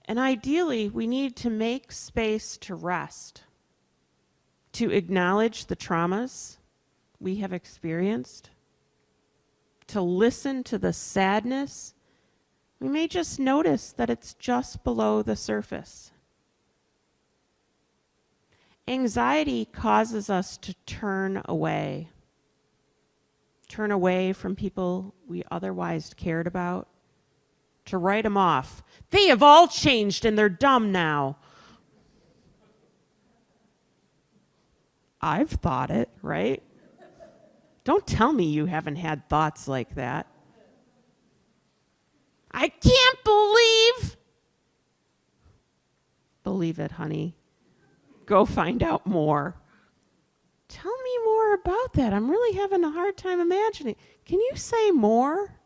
Speaker 5: And ideally, we need to make space to rest, to acknowledge the traumas we have experienced, to listen to the sadness. We may just notice that it's just below the surface. Anxiety causes us to turn away from people we otherwise cared about, to write them off. They have all changed and they're dumb now. I've thought it, right? Don't tell me you haven't had thoughts like that. I can't believe. Believe it, honey. Go find out more. about that? I'm really having a hard time imagining. Can you say more?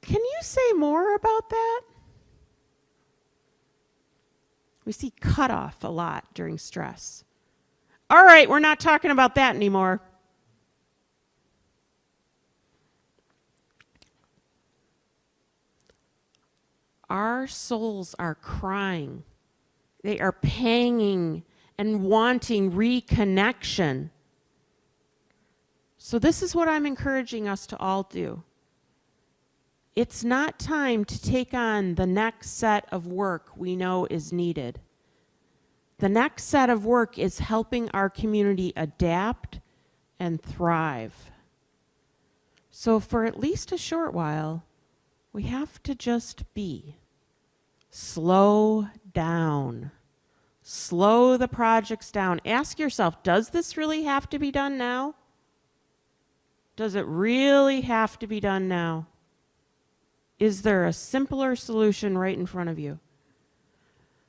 Speaker 5: Can you say more about that? We see cutoff a lot during stress. All right, we're not talking about that anymore. Our souls are crying. They are panging and wanting reconnection. So this is what I'm encouraging us to all do. It's not time to take on the next set of work we know is needed. The next set of work is helping our community adapt and thrive. So for at least a short while, we have to just be. Slow down. Slow the projects down. Ask yourself, does this really have to be done now? Does it really have to be done now? Is there a simpler solution right in front of you?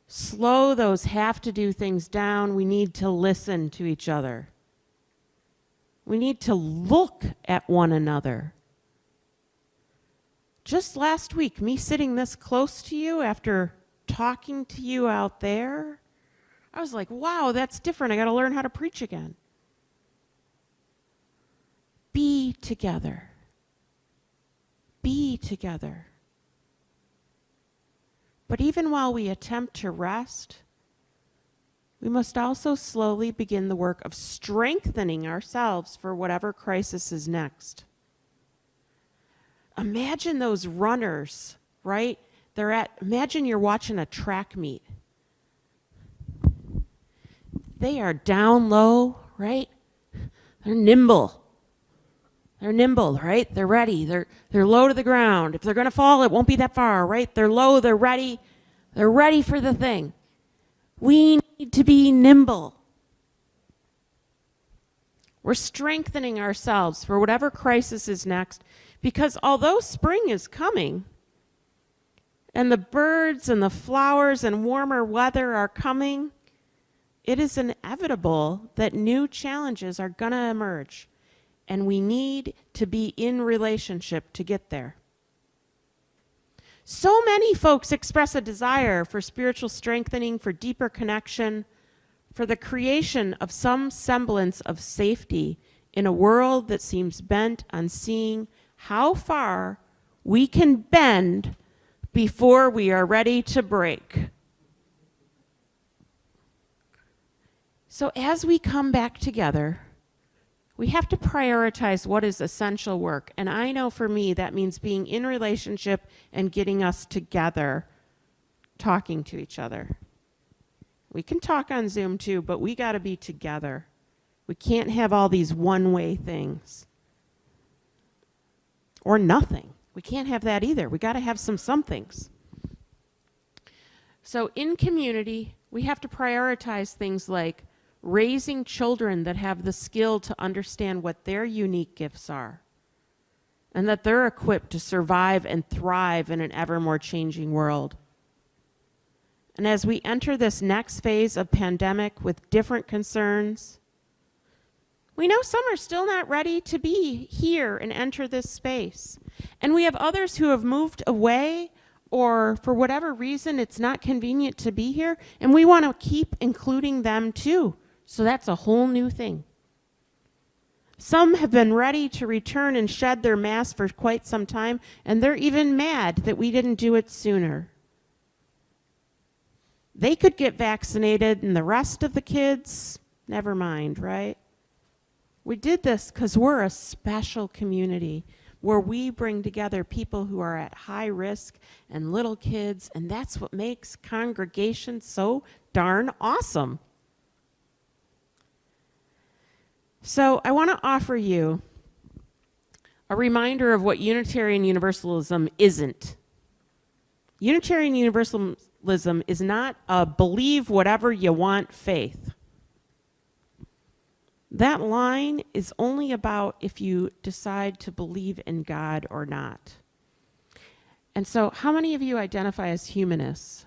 Speaker 5: Slow those have-to-do things down. We need to listen to each other. We need to look at one another. Just last week, me sitting this close to you after talking to you out there, I was like, wow, that's different. I got to learn how to preach again. Be together. Be together. But even while we attempt to rest, we must also slowly begin the work of strengthening ourselves for whatever crisis is next. Imagine those runners, right? Imagine you're watching a track meet. They are down low, right? They're nimble. They're nimble, right? They're ready. They're low to the ground. If they're going to fall, it won't be that far, right? They're low, they're ready. They're ready for the thing. We need to be nimble. We're strengthening ourselves for whatever crisis is next, because although spring is coming, and the birds and the flowers and warmer weather are coming, it is inevitable that new challenges are going to emerge. And we need to be in relationship to get there. So many folks express a desire for spiritual strengthening, for deeper connection, for the creation of some semblance of safety in a world that seems bent on seeing how far we can bend before we are ready to break. So as we come back together, we have to prioritize what is essential work. And I know for me, that means being in relationship and getting us together, talking to each other. We can talk on Zoom too, but we got to be together. We can't have all these one-way things. Or nothing. We can't have that either. We got to have some somethings. So in community, we have to prioritize things like raising children that have the skill to understand what their unique gifts are, and that they're equipped to survive and thrive in an ever more changing world. And as we enter this next phase of pandemic with different concerns, we know some are still not ready to be here and enter this space. And we have others who have moved away, or for whatever reason it's not convenient to be here, and we want to keep including them too. So that's a whole new thing. Some have been ready to return and shed their mask for quite some time, and they're even mad that we didn't do it sooner. They could get vaccinated, and the rest of the kids, never mind, right? We did this because we're a special community where we bring together people who are at high risk and little kids, and that's what makes congregations so darn awesome. So I want to offer you a reminder of what Unitarian Universalism isn't. Unitarian Universalism is not a believe whatever you want faith. That line is only about if you decide to believe in God or not. And so how many of you identify as humanists?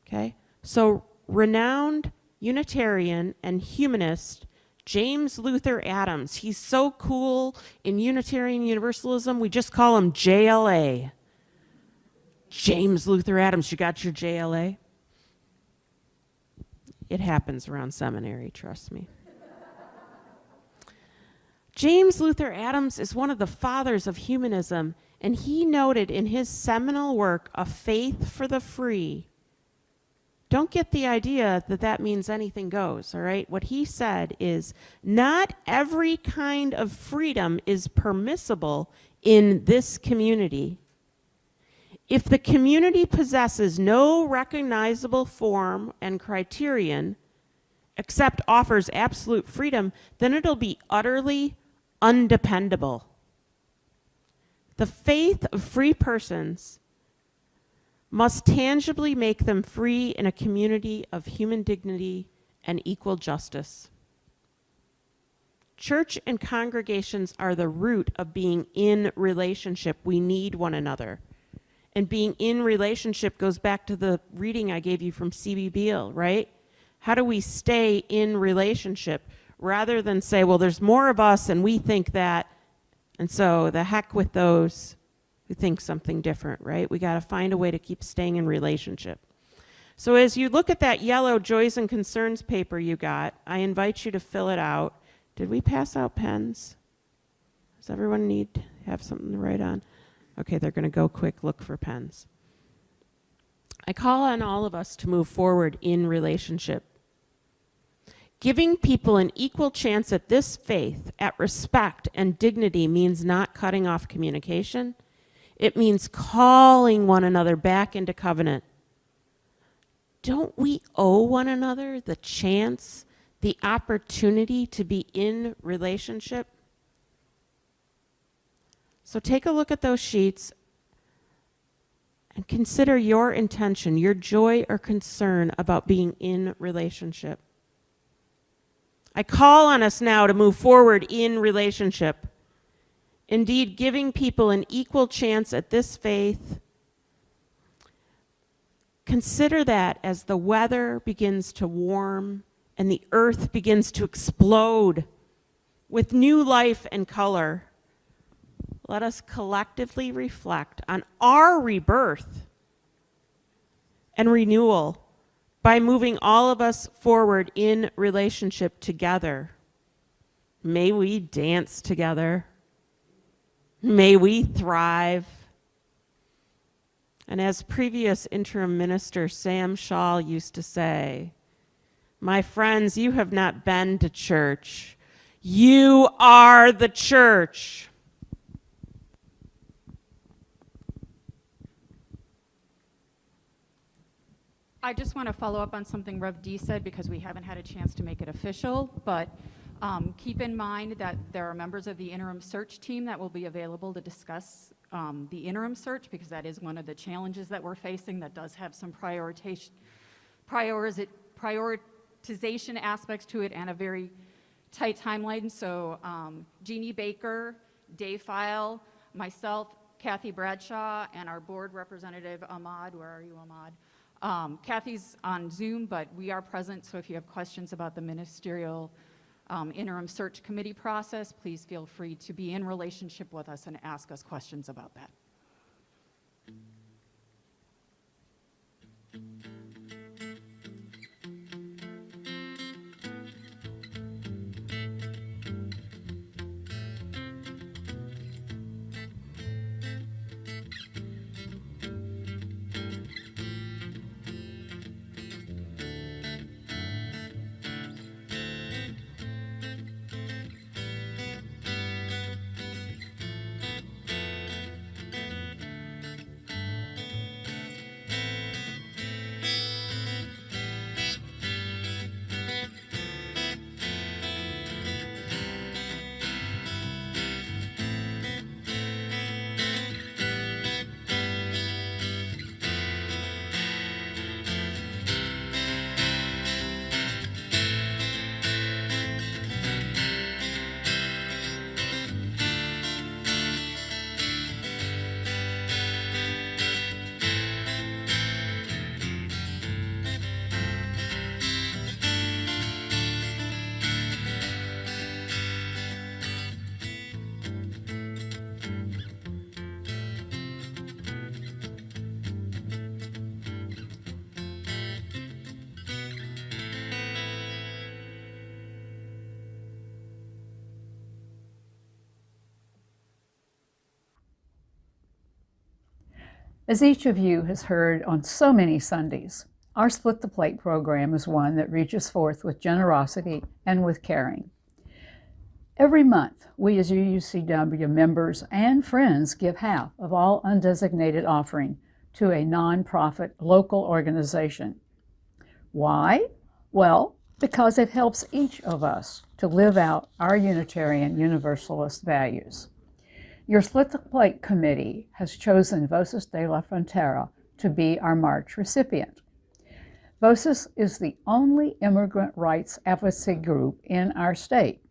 Speaker 5: Okay, so renowned Unitarian and humanist James Luther Adams. He's so cool in Unitarian Universalism, we just call him JLA. James Luther Adams, you got your JLA? It happens around seminary, trust me. James Luther Adams is one of the fathers of humanism, and he noted in his seminal work, A Faith for the Free, don't get the idea that that means anything goes, all right? What he said is, not every kind of freedom is permissible in this community. If the community possesses no recognizable form and criterion, except offers absolute freedom, then it'll be utterly undependable. The faith of free persons must tangibly make them free in a community of human dignity and equal justice. Church and congregations are the root of being in relationship. We need one another. And being in relationship goes back to the reading I gave you from C.B. Beale, right? How do we stay in relationship rather than say, well, there's more of us and we think that, and so the heck with those who think something different, right? We got to find a way to keep staying in relationship. So as you look at that yellow Joys and Concerns paper you got, I invite you to fill it out. Did we pass out pens? Does everyone need to have something to write on? Okay, they're going to go quick look for pens. I call on all of us to move forward in relationship. Giving people an equal chance at this faith, at respect and dignity, means not cutting off communication. It means calling one another back into covenant. Don't we owe one another the chance, the opportunity to be in relationship? So take a look at those sheets and consider your intention, your joy or concern about being in relationship. I call on us now to move forward in relationship. Indeed, giving people an equal chance at this faith. Consider that as the weather begins to warm and the earth begins to explode with new life and color. Let us collectively reflect on our rebirth and renewal by moving all of us forward in relationship together. May we dance together. May we thrive. And as previous interim minister Sam Shaw used to say, my friends, you have not been to church. You are the church.
Speaker 7: I just want to follow up on something Rev D said because we haven't had a chance to make it official, but keep in mind that there are members of the interim search team that will be available to discuss the interim search, because that is one of the challenges that we're facing that does have some prioritization aspects to it and a very tight timeline. So Jeannie Baker, Dave File, myself, Kathy Bradshaw, and our board representative Ahmad. Where are you, Ahmad? Kathy's on Zoom, but we are present, so if you have questions about the ministerial interim search committee process, please feel free to be in relationship with us and ask us questions about that.
Speaker 8: As each of you has heard on so many Sundays, our Split the Plate program is one that reaches forth with generosity and with caring. Every month, we as UUCW members and friends give half of all undesignated offering to a nonprofit local organization. Why? Well, because it helps each of us to live out our Unitarian Universalist values. Your Split the Plate committee has chosen Voces de la Frontera to be our March recipient. Voces is the only immigrant rights advocacy group in our state.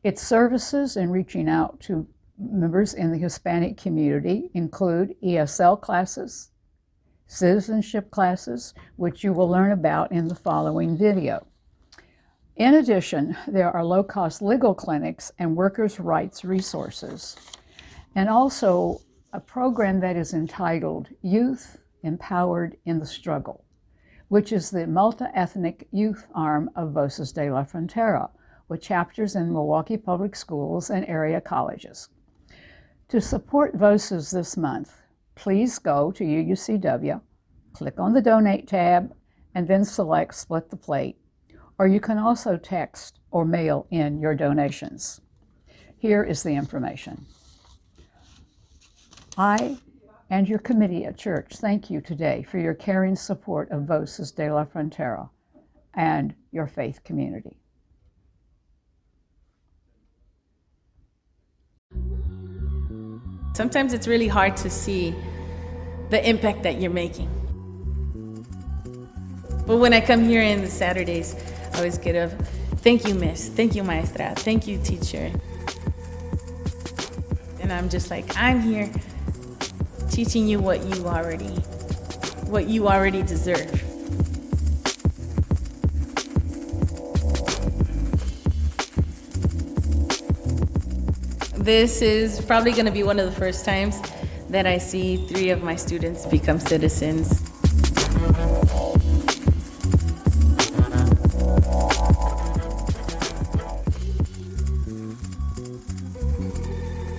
Speaker 8: Its services in reaching out to members in the Hispanic community include ESL classes, citizenship classes, which you will learn about in the following video. In addition, there are low-cost legal clinics and workers' rights resources, and also a program that is entitled Youth Empowered in the Struggle, which is the multi-ethnic youth arm of Voces de la Frontera, with chapters in Milwaukee Public Schools and area colleges. To support Voces this month, please go to UUCW, click on the Donate tab, and then select Split the Plate, or you can also text or mail in your donations. Here is the information. I and your committee at church thank you today for your caring support of Voces de la Frontera and your faith community.
Speaker 9: Sometimes it's really hard to see the impact that you're making. But when I come here in the Saturdays, I always get a thank you, miss, thank you, maestra, thank you, teacher. And I'm just like, I'm here teaching you what you already deserve. This is probably going to be one of the first times that I see 3 of my students become citizens.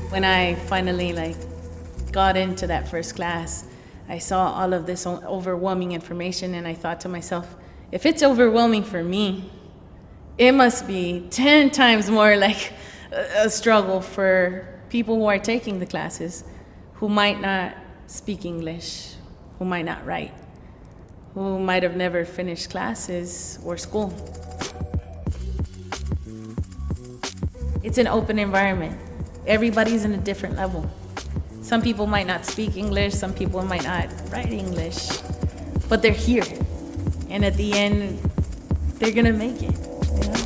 Speaker 9: When I finally got into that first class, I saw all of this overwhelming information, and I thought to myself, if it's overwhelming for me, it must be 10 times more like a struggle for people who are taking the classes, who might not speak English, who might not write, who might have never finished classes or school. It's an open environment. Everybody's in a different level. Some people might not speak English, some people might not write English, but they're here. And at the end, they're gonna make it. You know?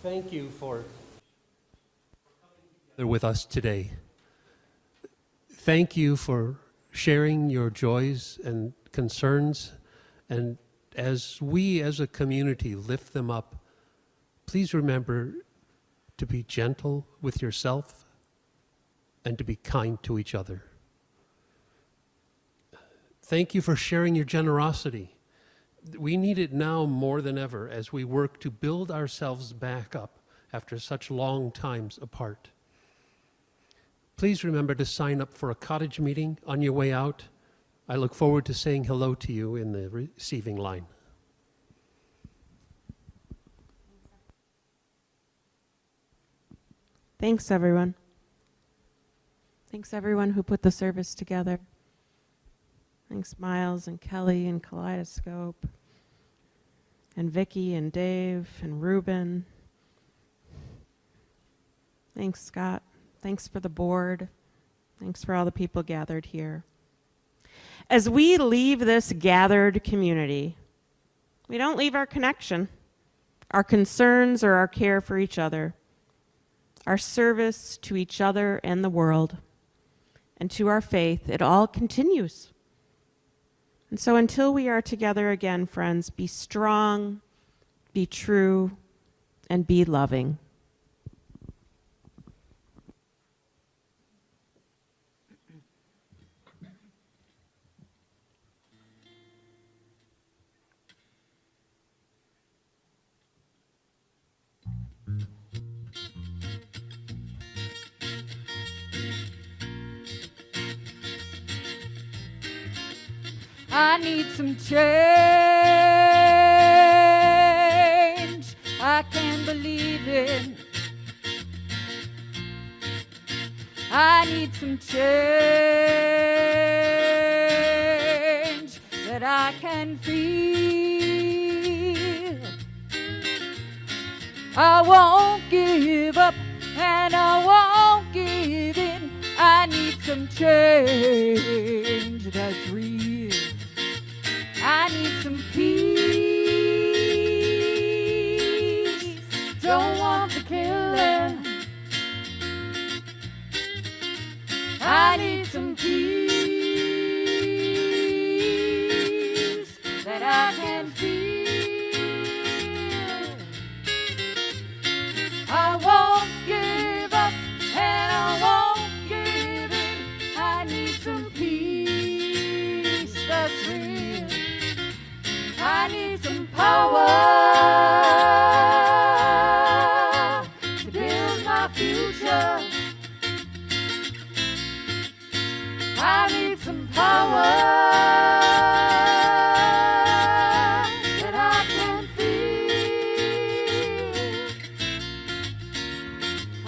Speaker 4: Thank you for coming together with us today. Thank you for sharing your joys and concerns, and as we as a community lift them up, please remember to be gentle with yourself, and to be kind to each other. Thank you for sharing your generosity. We need it now more than ever as we work to build ourselves back up after such long times apart. Please remember to sign up for a cottage meeting on your way out. I look forward to saying hello to you in the receiving line.
Speaker 5: Thanks, everyone. Thanks, everyone who put the service together. Thanks, Miles and Kelly and Kaleidoscope, and Vicki and Dave and Ruben. Thanks, Scott. Thanks for the board. Thanks for all the people gathered here. As we leave this gathered community, we don't leave our connection, our concerns, or our care for each other, our service to each other and the world, and to our faith. It all continues. And so until we are together again, friends, be strong, be true, and be loving.
Speaker 8: I need some change. I can't believe it. I need some change that I can feel. I won't give up and I won't give in. I need some change that's real. I need some peace. Don't want the killing. I need some peace that I can feel. I won't give up and I won't give in. I need some peace that's real. I need some power to build my future. I need some power that I can feel.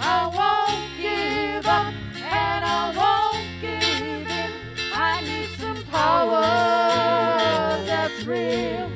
Speaker 8: I won't give up and I won't give in. I need some power that's real.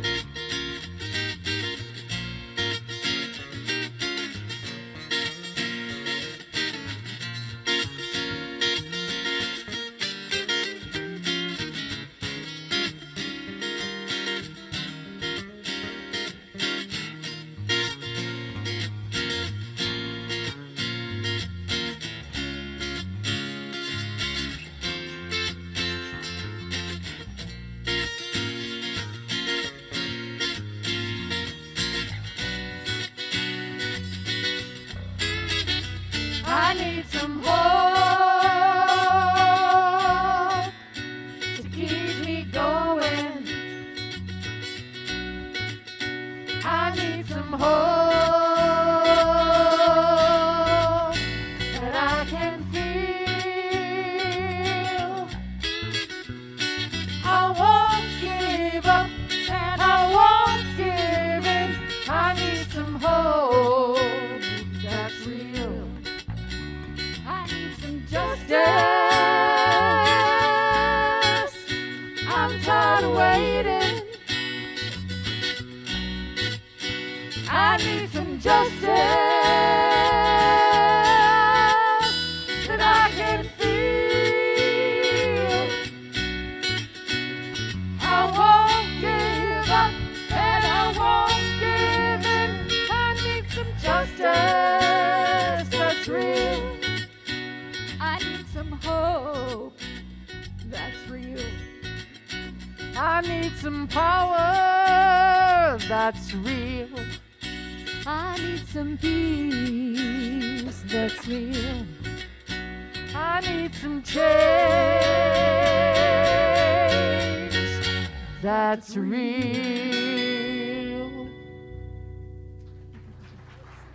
Speaker 8: I need some hope to keep me going. I need some hope that I can feel. I won't give up and I won't give in. I need some hope that's real. I need some justice. I'm tired of waiting. I need some justice that I can feel. I won't give up and I won't give in. I need some justice that's real. I need some hope that's real. I need some power that's real. I need some peace
Speaker 1: that's real.
Speaker 3: I need some change. That's real.